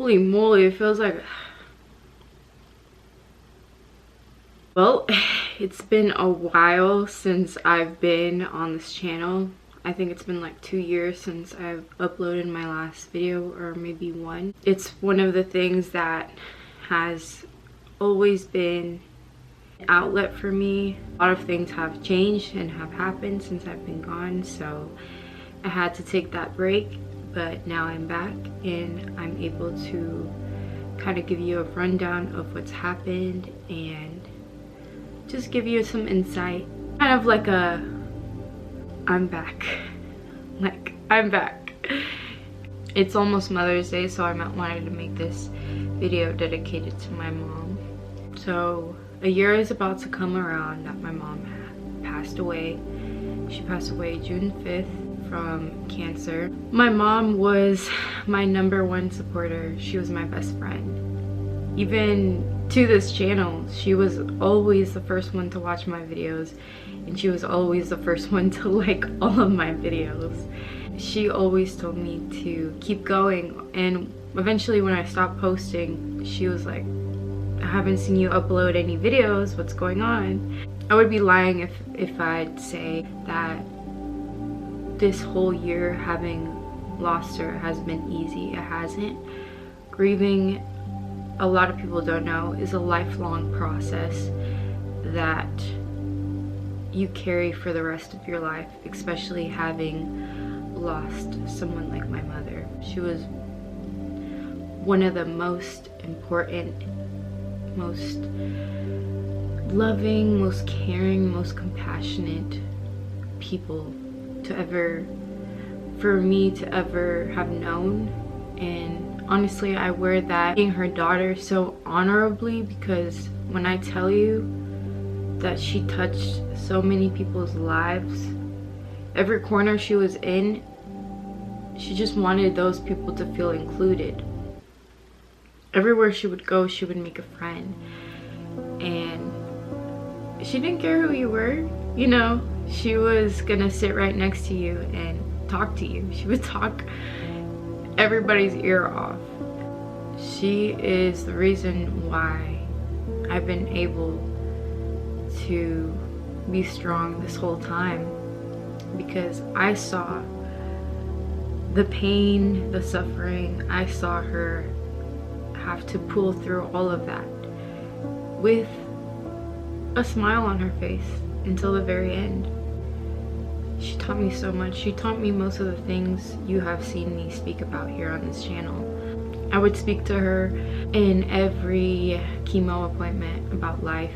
Holy moly, it feels like... Well, it's been a while since I've been on this channel. I think it's been like 2 years since I've uploaded my last video, or maybe one. It's one of the things that has always been an outlet for me. A lot of things have changed and have happened since I've been gone, so I had to take that break. But now I'm back and I'm able to kind of give you a rundown of what's happened and just give you some insight. Kind of like a, I'm back. Like, I'm back. It's almost Mother's Day, so I wanted to make this video dedicated to my mom. So a year is about to come around that my mom passed away. She passed away June 5th from cancer. My mom was my #1 supporter. She was my best friend. Even to this channel, she was always the first one to watch my videos, and she was always the first one to like all of my videos. She always told me to keep going, and eventually when I stopped posting, she was like, I haven't seen you upload any videos, what's going on? I would be lying if I'd say that this whole year having lost her has been easy. It hasn't. Grieving, a lot of people don't know, is a lifelong process that you carry for the rest of your life, especially having lost someone like my mother. She was one of the most important, most loving, most caring, most compassionate people to ever, for me to ever have known. And honestly, I wear that being her daughter so honorably, because when I tell you that she touched so many people's lives, every corner she was in, she just wanted those people to feel included. Everywhere she would go, she would make a friend, and she didn't care who you were, you know. She was gonna sit right next to you and talk to you. She would talk everybody's ear off. She is the reason why I've been able to be strong this whole time, because I saw the pain, the suffering. I saw her have to pull through all of that with a smile on her face until the very end. She taught me so much. She taught me most of the things you have seen me speak about here on this channel. I would speak to her in every chemo appointment about life.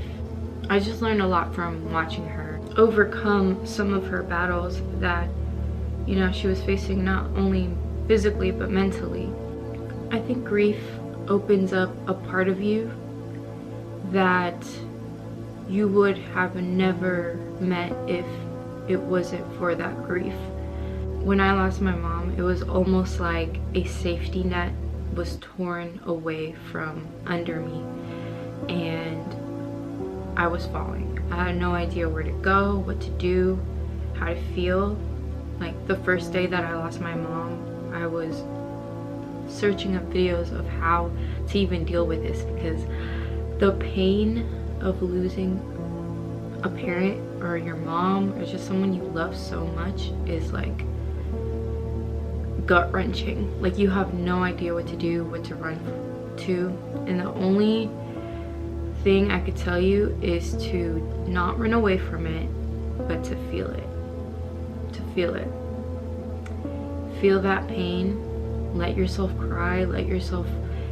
I just learned a lot from watching her overcome some of her battles that, you know, she was facing, not only physically but mentally. I think grief opens up a part of you that you would have never met if it wasn't for that grief. When I lost my mom, it was almost like a safety net was torn away from under me, and I was falling. I had no idea where to go, what to do, how to feel. Like the first day that I lost my mom, I was searching up videos of how to even deal with this, because the pain of losing a parent or your mom or just someone you love so much is like gut-wrenching. Like you have no idea what to do, what to run to, and the only thing I could tell you is to not run away from it, but to feel it. To feel it. Feel that pain. Let yourself cry. Let yourself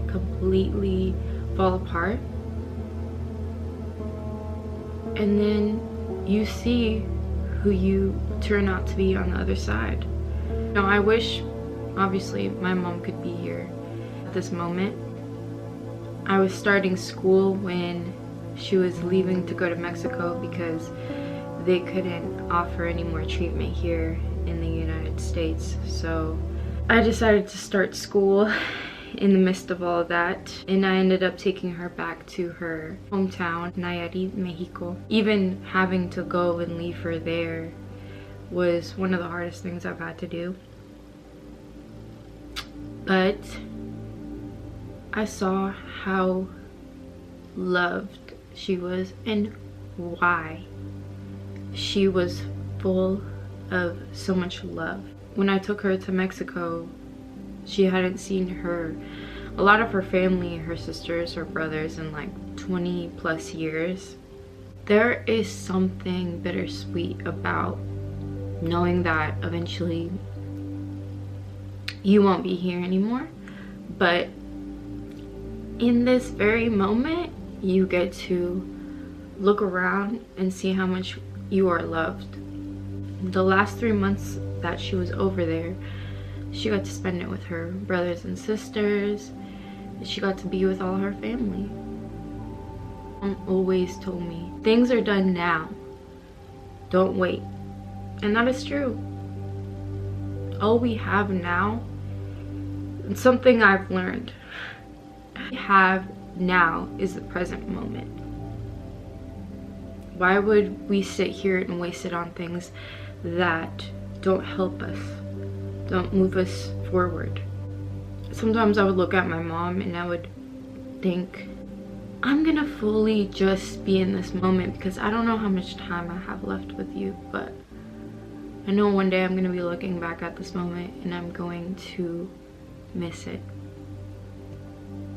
completely fall apart. And then you see who you turn out to be on the other side. Now, I wish, obviously, my mom could be here at this moment. I was starting school when she was leaving to go to Mexico because they couldn't offer any more treatment here in the United States. So I decided to start school in the midst of all of that, and I ended up taking her back to her hometown, Nayarit, Mexico. Even having to go and leave her there was one of the hardest things I've had to do. But I saw how loved she was and why she was full of so much love. When I took her to Mexico, she hadn't seen a lot of her family, her sisters, her brothers in like 20 plus years. There is something bittersweet about knowing that eventually you won't be here anymore, but in this very moment you get to look around and see how much you are loved. The last 3 months that she was over there, she got to spend it with her brothers and sisters. She got to be with all her family. Mom always told me, things are done now, don't wait. And that is true. All we have now, it's something I've learned, we have now is the present moment. Why would we sit here and waste it on things that don't help us, don't move us forward? Sometimes I would look at my mom and I would think, I'm gonna fully just be in this moment because I don't know how much time I have left with you, but I know one day I'm gonna be looking back at this moment and I'm going to miss it.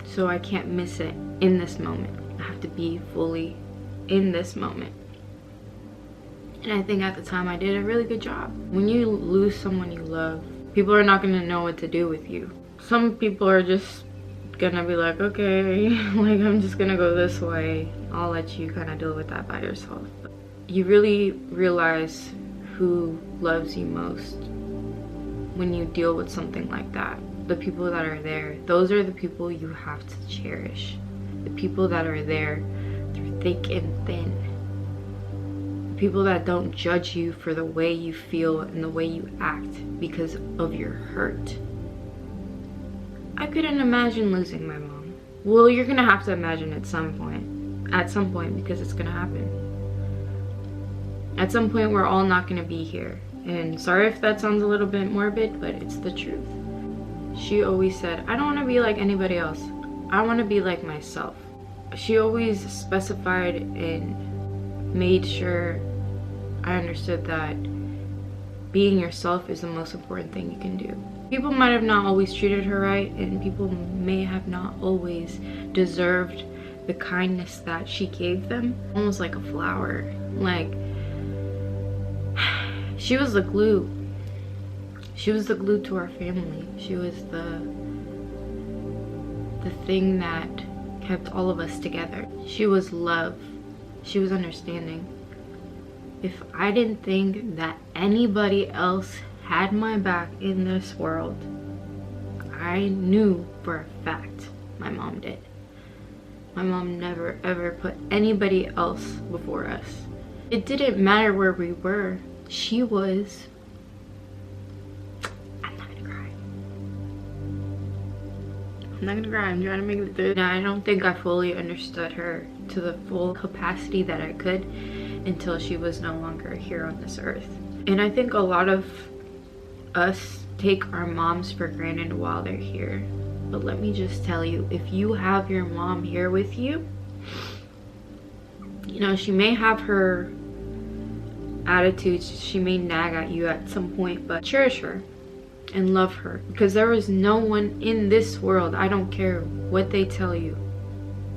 So I can't miss it in this moment. I have to be fully in this moment. And I think at the time I did a really good job. When you lose someone you love, people are not gonna know what to do with you. Some people are just gonna be like, okay, like I'm just gonna go this way. I'll let you kind of deal with that by yourself. But you really realize who loves you most when you deal with something like that. The people that are there, those are the people you have to cherish. The people that are there through thick and thin. The people that don't judge you for the way you feel and the way you act because of your hurt. I couldn't imagine losing my mom. Well, you're gonna have to imagine at some point because it's gonna happen. At some point we're all not gonna be here. And sorry if that sounds a little bit morbid, but it's the truth. She always said, I don't want to be like anybody else. I want to be like myself. She always specified and made sure I understood that being yourself is the most important thing you can do. People might have not always treated her right, and people may have not always deserved the kindness that she gave them. Almost like a flower. Like, she was the glue. She was the glue to our family. She was the thing that kept all of us together. She was love. She was understanding. If I didn't think that anybody else had my back in this world, I knew for a fact my mom did. My mom never ever put anybody else before us. It didn't matter where we were. She was... I'm not gonna cry, I'm trying to make it through. I don't think I fully understood her to the full capacity that I could until she was no longer here on this earth. And I think a lot of us take our moms for granted while they're here. But let me just tell you, if you have your mom here with you, you know, she may have her attitudes, she may nag at you at some point, but cherish her and love her, because there is no one in this world, I don't care what they tell you,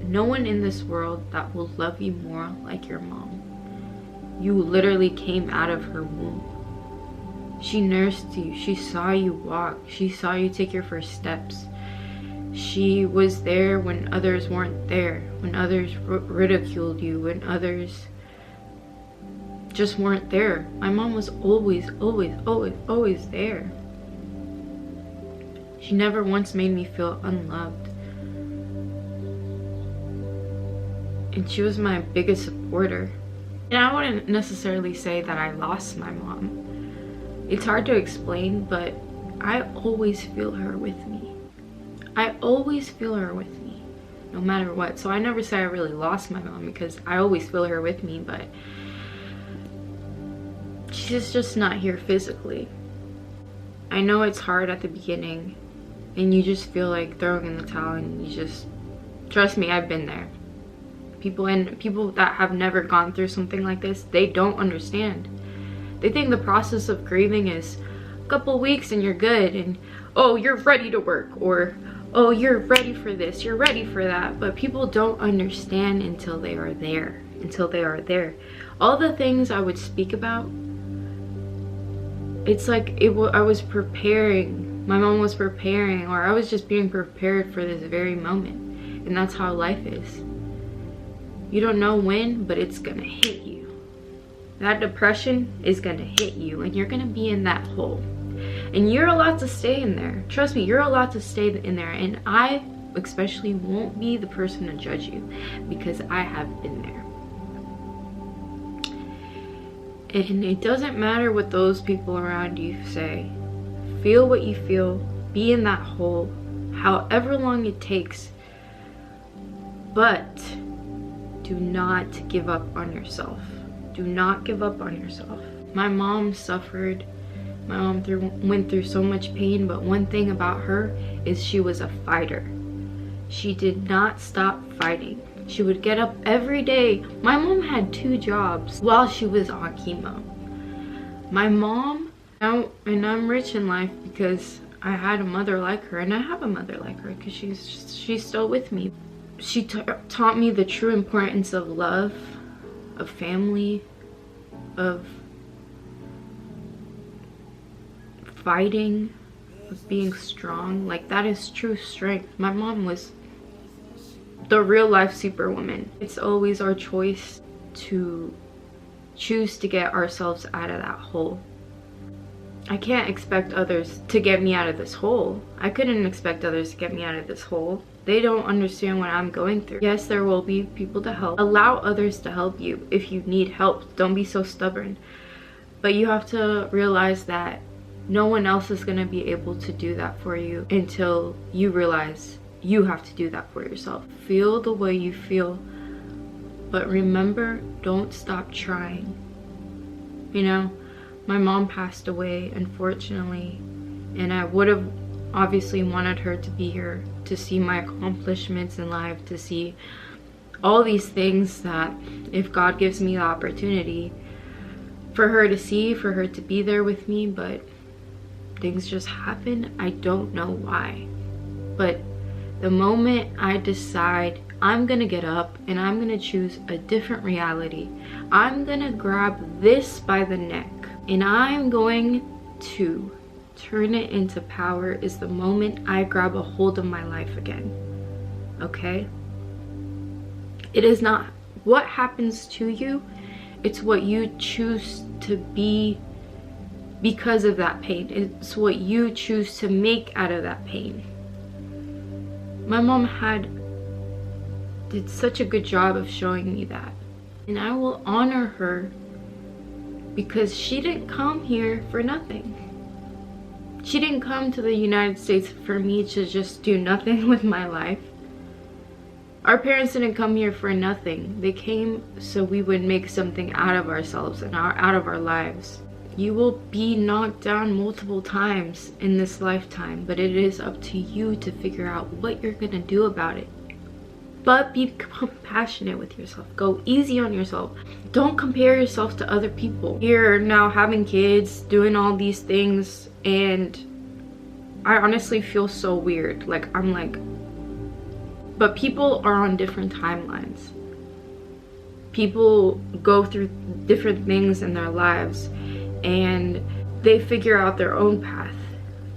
no one in this world that will love you more like your mom. You literally came out of her womb. She nursed you, she saw you walk, she saw you take your first steps. She was there when others weren't there, when others ridiculed you, when others just weren't there. My mom was always there. She never once made me feel unloved. And she was my biggest supporter. And I wouldn't necessarily say that I lost my mom. It's hard to explain, but I always feel her with me. I always feel her with me, no matter what. So I never say I really lost my mom, because I always feel her with me, but she's just not here physically. I know it's hard at the beginning and you just feel like throwing in the towel, and you just, trust me, I've been there. People that have never gone through something like this, they don't understand. They think the process of grieving is a couple weeks and you're good, and oh, you're ready to work, or oh, you're ready for this, you're ready for that. But people don't understand until they are there. All the things I would speak about, it's like I was preparing, my mom was preparing, or I was just being prepared for this very moment. And that's how life is. You don't know when, but it's gonna hit you. That depression is gonna hit you, and you're gonna be in that hole. And you're allowed to stay in there. Trust me, you're allowed to stay in there. And I especially won't be the person to judge you, because I have been there. And it doesn't matter what those people around you say. Feel what you feel. Be in that hole, however long it takes. But do not give up on yourself. Do not give up on yourself. My mom suffered. My mom went through so much pain, but one thing about her is she was a fighter. She did not stop fighting. She would get up every day. My mom had 2 jobs while she was on chemo. My mom, and I'm rich in life because I had a mother like her, and I have a mother like her because she's still with me. She taught me the true importance of love, of family, of fighting, of being strong. Like, that is true strength. My mom was the real life superwoman. It's always our choice to choose to get ourselves out of that hole. I can't expect others to get me out of this hole. I couldn't expect others to get me out of this hole. They don't understand what I'm going through. Yes, there will be people to help. Allow others to help you if you need help. Don't be so stubborn. But you have to realize that no one else is going to be able to do that for you until you realize you have to do that for yourself. Feel the way you feel, but remember, don't stop trying. You know, my mom passed away, unfortunately, and I would have obviously wanted her to be here to see my accomplishments in life, to see all these things that, if God gives me the opportunity, for her to see, for her to be there with me. But things just happen. I don't know why. But the moment I decide I'm gonna get up and I'm gonna choose a different reality, I'm gonna grab this by the neck and I'm going to turn it into power, is the moment I grab a hold of my life again. Okay? It is not what happens to you, it's what you choose to be because of that pain. It's what you choose to make out of that pain. My mom did such a good job of showing me that, and I will honor her because she didn't come here for nothing. She didn't come to the United States for me to just do nothing with my life. Our parents didn't come here for nothing. They came so we would make something out of ourselves and out of our lives. You will be knocked down multiple times in this lifetime, but it is up to you to figure out what you're gonna do about it. But be compassionate with yourself. Go easy on yourself. Don't compare yourself to other people. You're now having kids, doing all these things, and I honestly feel so weird. Like, I'm like, but people are on different timelines. People go through different things in their lives, and they figure out their own path.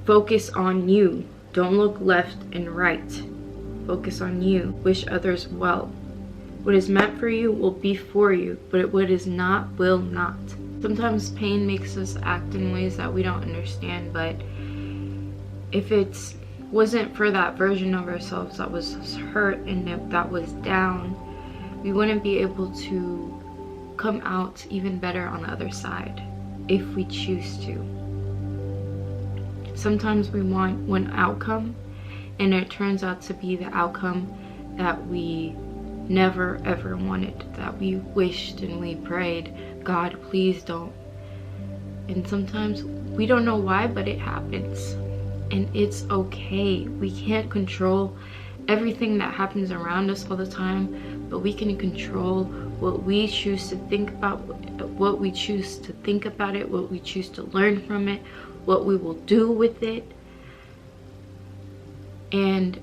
Focus on you. Don't look left and right. Focus on you. Wish others well. What is meant for you will be for you, but what is not will not. Sometimes pain makes us act in ways that we don't understand, but if it wasn't for that version of ourselves that was hurt and that was down, we wouldn't be able to come out even better on the other side if we choose to. Sometimes we want one outcome, and it turns out to be the outcome that we never ever wanted, that we wished and we prayed, God, please don't. And sometimes we don't know why, but it happens. and it's okay. We can't control everything that happens around us all the time, but we can control what we choose to think about, what we choose to think about it, what we choose to learn from it, what we will do with it. And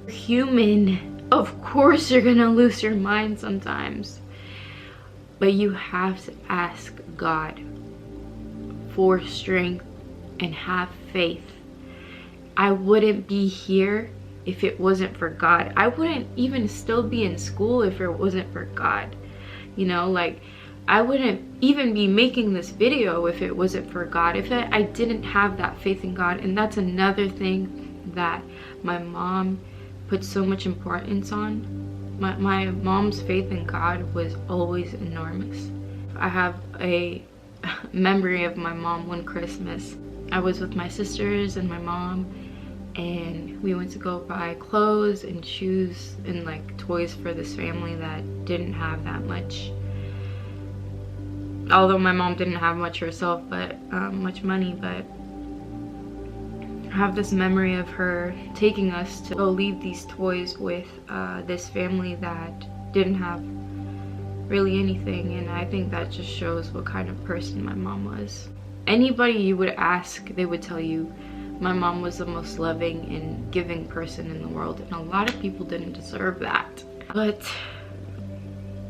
human, of course you're gonna lose your mind sometimes, but you have to ask God for strength and have faith. I wouldn't be here if it wasn't for God. I wouldn't even still be in school if it wasn't for God. You know, like, I wouldn't even be making this video if it wasn't for God, if I didn't have that faith in God. And that's another thing that my mom put so much importance on. My mom's faith in God was always enormous. I have a memory of my mom one Christmas. I was with my sisters and my mom, and we went to go buy clothes and shoes and like toys for this family that didn't have that much. Although my mom didn't have much herself, but much money. But I have this memory of her taking us to go leave these toys with this family that didn't have really anything, and I think that just shows what kind of person my mom was. Anybody you would ask, they would tell you my mom was the most loving and giving person in the world, and a lot of people didn't deserve that. But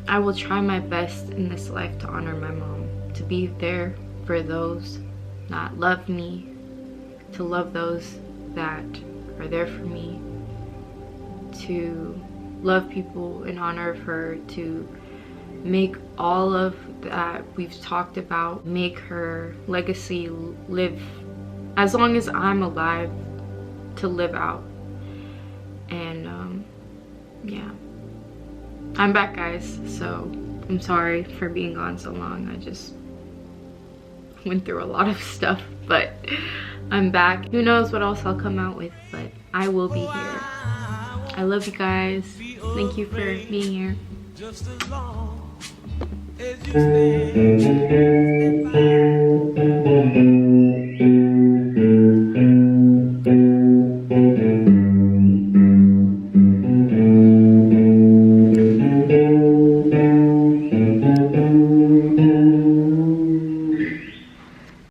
I will try my best in this life to honor my mom, to be there for those that love me, to love those that are there for me, to love people in honor of her, to make all of that we've talked about, make her legacy live as long as I'm alive, to live out. And yeah, I'm back, guys, so I'm sorry for being gone so long. I just went through a lot of stuff, but I'm back. Who knows what else I'll come out with, but I will be here. I love you guys. Thank you for being here. Just as long as you stay.